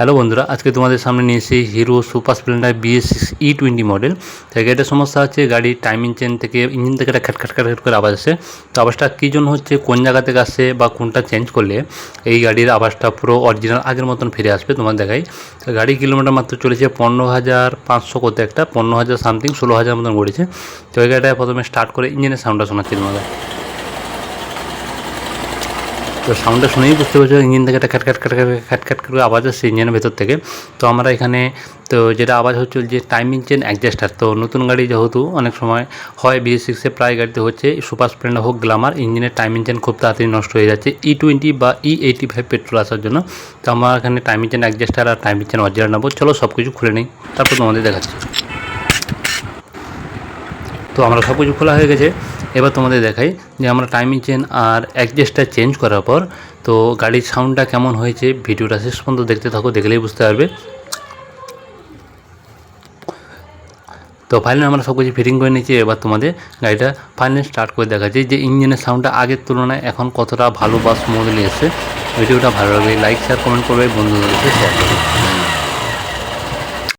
Hello বন্ধুরা, আজকে তোমাদের সামনে নিয়ে এসেছি hero super Splendor BS6 E20 model. তো এটা সমস্যা হচ্ছে গাড়ির টাইমিং চেন থেকে ইঞ্জিন থেকে একটা খ্যাট করে আওয়াজ আসে। তো আওয়াজটা কী জন্য হচ্ছে, কোন জায়গা থেকে আসে বা কোনটা চেঞ্জ করলে এই গাড়ির আওয়াজটা পুরো অরিজিনাল আগের মতন ফিরে আসবে তোমার দেখাই। তো গাড়ি কিলোমিটার মাত্র চলেছে 15,500 করতে, একটা 15,000 সামথিং 16,000 মতন ঘুরেছে। তো এই গাড়িটা প্রথমে স্টার্ট করে ইঞ্জিনের সাউন্ডটা শোনাচ্ছি তোমাদের। তো সাউন্ডটা শুনেই বুঝতে পারছো ইঞ্জিন থেকে একটা খ্যাট করে আওয়াজ আসছে ইঞ্জিনের ভেতর থেকে। তো আমরা এখানে তো যেটা আওয়াজ হচ্ছে যে টাইমিং চেন অ্যাডজাস্টার। তো নতুন গাড়ি যেহেতু অনেক সময় হয় BS6 প্রায় গাড়িতে হচ্ছে, সুপার স্প্লেন্ডার হোক গ্ল্যামার, ইঞ্জিনের টাইমিং চেন খুব তাড়াতাড়ি নষ্ট হয়ে যাচ্ছে E20 বা E85 পেট্রোল আসার জন্য। তো আমরা এখানে টাইমিং চেন অ্যাডজাস্টার আর টাইমিং চেন অরিজিনাল নেবো। চলো সব কিছু খুলে নিই, তারপর তোমাদের দেখাচ্ছি। তো আমরা সব কিছু খোলা হয়ে গেছে। এবার তোমাদের দেখাই যে আমরা টাইমিং চেন আর অ্যাডজাস্টার চেঞ্জ করার পর তো গাড়ির সাউন্ডটা কেমন হয়েছে। ভিডিওটা শেষ পর্যন্ত দেখতে থাকো, দেখলেই বুঝতে পারবে। তো ফাইনালি আমরা সব কিছু ফিটিং করে নিয়েছি। এবার তোমাদের গাড়িটা ফাইনালি স্টার্ট করে দেখাচ্ছি যে ইঞ্জিনের সাউন্ডটা আগের তুলনায় এখন কতটা ভালো বা স্মুথলি এসেছে। ভিডিওটা ভালো লাগবে লাইক শেয়ার কমেন্ট করবে, বন্ধুদের সাথে শেয়ার করবে।